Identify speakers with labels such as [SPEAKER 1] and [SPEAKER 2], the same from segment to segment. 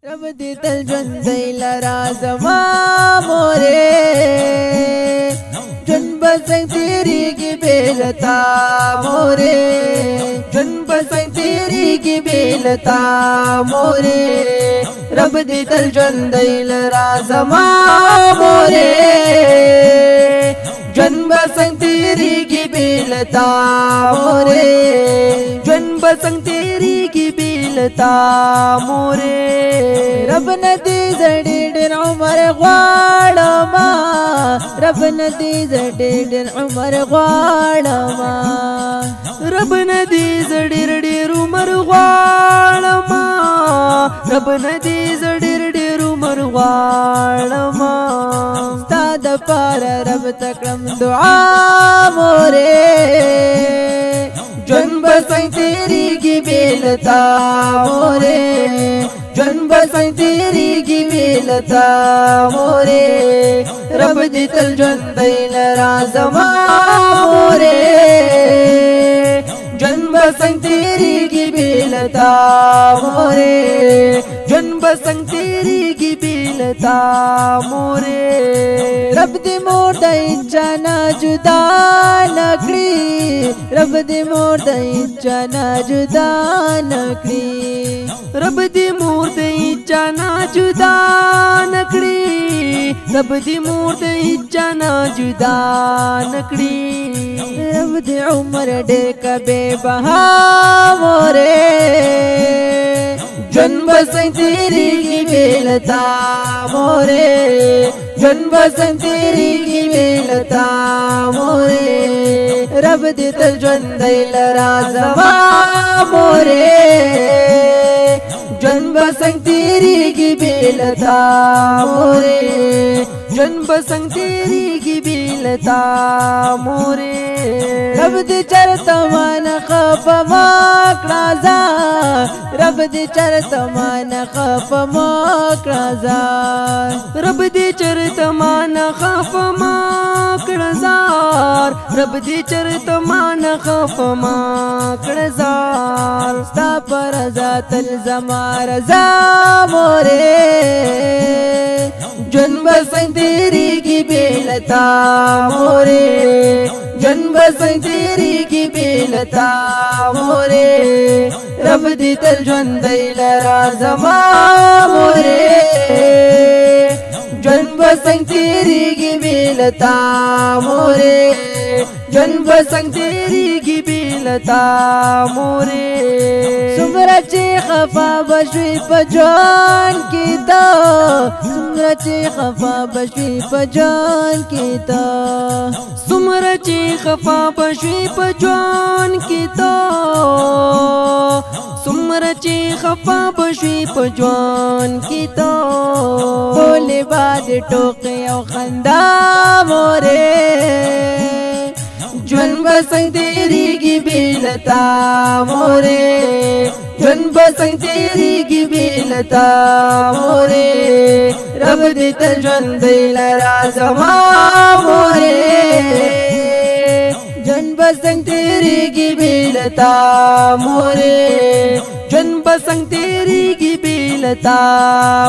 [SPEAKER 1] رب دې تل ژوندی لرا زما مورې ژوند به څنګه تېرېږي بې له تا مورې ژوند به څنګه تېرېږي بې له تا مورې رب دې تل ژوندی لرا زما مورې ژوند به څنګه تېرېږي بې له تا مورې ژوند به څنګه تېرېږي بې له تا مورې رب نه دې زه ډېر عمر غواړم رب نه دې زه ډېر عمر غواړم رب نه دې زه ډېر عمر غواړم رب نه دې زه ډېر عمر غواړم ستا دپاره رب ته کړم دعا مورې ژوند به څنګه تېرېږي بې له تا مورې ژوند به څنګه تېرېږي بې له تا مورې رب دې تل ژوندی لرا زما مورې ژوند به څنګه تېرېږي بې له تا مورې ژوند به څنګه تېرېږي بې له تا مورې رب دې مور د هیچا نه جدا نه کړي رب دې مور د هیچا نه جدا نه کړي رب دې مور د هیچا نه جدا نه کړي رب دې مور د هیچا نه جدا نه کړي رب دې عمر ډېر کړه بې بها مورې ژوند به څنګه تېرېږي بې له تا مورې ژوند به څنګه تېرېږي بې له تا مورې رب دې تل ژوندی لرا زما مورې ژوند به څنګه تېرېږي بې له تا مورې ژوند به څنګه تېرېږي بې له تا مورې رب دې چرته مانه خفه ما کړه ځان رب دې چرته مانه خفه ما کړه ځان رب دې چرته مانه خفه ما کړه ځان رب دې چرته مانه خفه ما کړه ځان ستا په رضا تل زما رضا مورې ژوند به څنګه تېرېږي بې له تا مورې ژوند به څنګه تېرېږي بې له تا مورې رب دې تل ژوندی لرا زما مورې ژوند به څنګه تېرېږي بې له تا مورې ژوند به څنګه تېرېږي بې له تا مورې څومره چې خفه به شوې په ژوند کې ته څومره چې خفه به شوې په ژوند کې ته څومره چې خفه به شوې په ژوند کې ته څومره چې خفه به شوې په ژوند کې ته ټولې به دې ټوکې او خندا مورې ژوند به څنګه تېرېږي بې له تا مورې ژوند به څنګه تېرېږي بې له تا مورې رب دې تل ژوندی لرا زما مورې ژوند به څنګه تېرېږي بې له تا مورې ژوند به څنګه تېرېږي بې له تا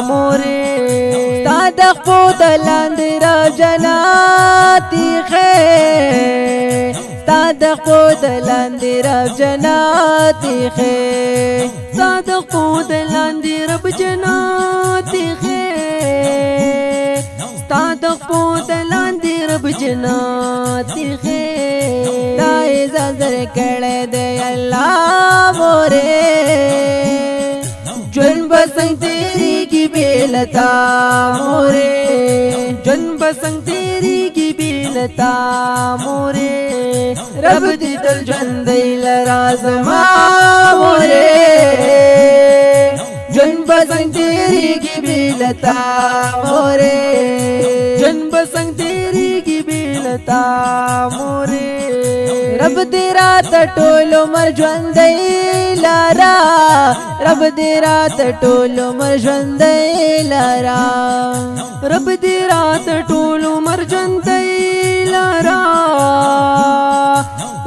[SPEAKER 1] مورې ستا د خپو د لاندې را جنات ایښی ستا د خپو د لاندې رب جنات ایښی ستا د خپو د لاندې رب جنات ایښی ستا د خپو د لاندې رب جنات ایښی دا اعزاز درکړی دی الله مورې ژوند به څنګه تېرېږي بې له تا مورې ژوند به څنګه تېرېږي بې له تا مورې رب دې تل ژوندی لرا زما مورې ژوند به څنګه تېرېږي بې له تا مورې ژوند به څنګه تېرېږي بې له تا مورې رب دې راته ټول عمر ژوندی لرا رب دې راته ټول عمر ژوندی لرا رب دې راته ټول عمر ژوندی لرا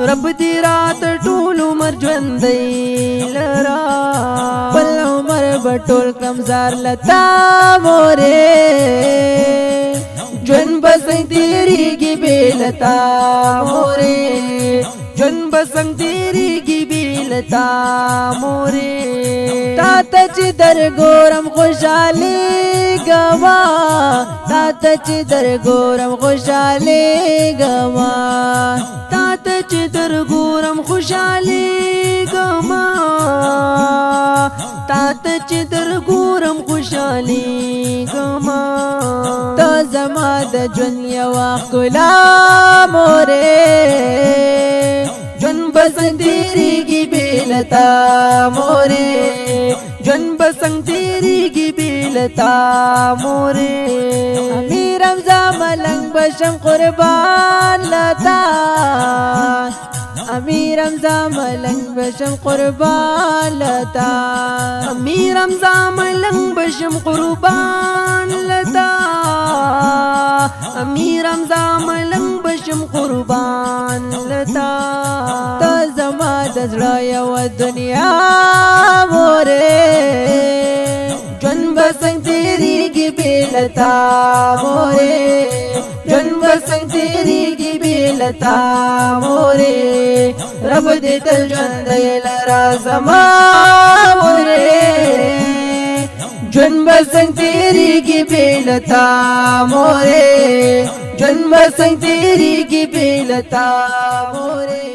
[SPEAKER 1] رب دې رات ټول عمر ژوندۍ لرا بل عمر به ټول کړم زار لتا مورې ژوند به څنګه تېرېږي بې لتا مورې ژوند به څنګه تېرېږي بې لتا مورې تا ته چې در ګورم خوشحالېږمه تا ته چې در ګورم خوشحالېږمه تا ته چې در ګورم خوشحالېږمه تا ته چې در ګورم خوشحالېږمه ته زما د ژوند یوه ښکلا مورې ژوند به څنګه تېرېږي بې لتا مورې ژوند به څنګه تېرېږي بې لتا مورې امیر حمزه ملنګ به شم قربان لتا امیر حمزه ملنګ به شم قربان لتا امیر حمزه ملنګ به شم قربان لتا امیر حمزه ملنګ به شم قربان لتا ته زما د زړه یوه دنیا مورې ژوند به څنګه تېرېږي بې لتا مورې ژوند به څنګه تېرېږي بې لتا مورې رب دې تل ژوندی لرا زما مورې ژوند به څنګه تېرېږي بې لتا مورې ژوند به څنګه تېرېږي بې لتا مورې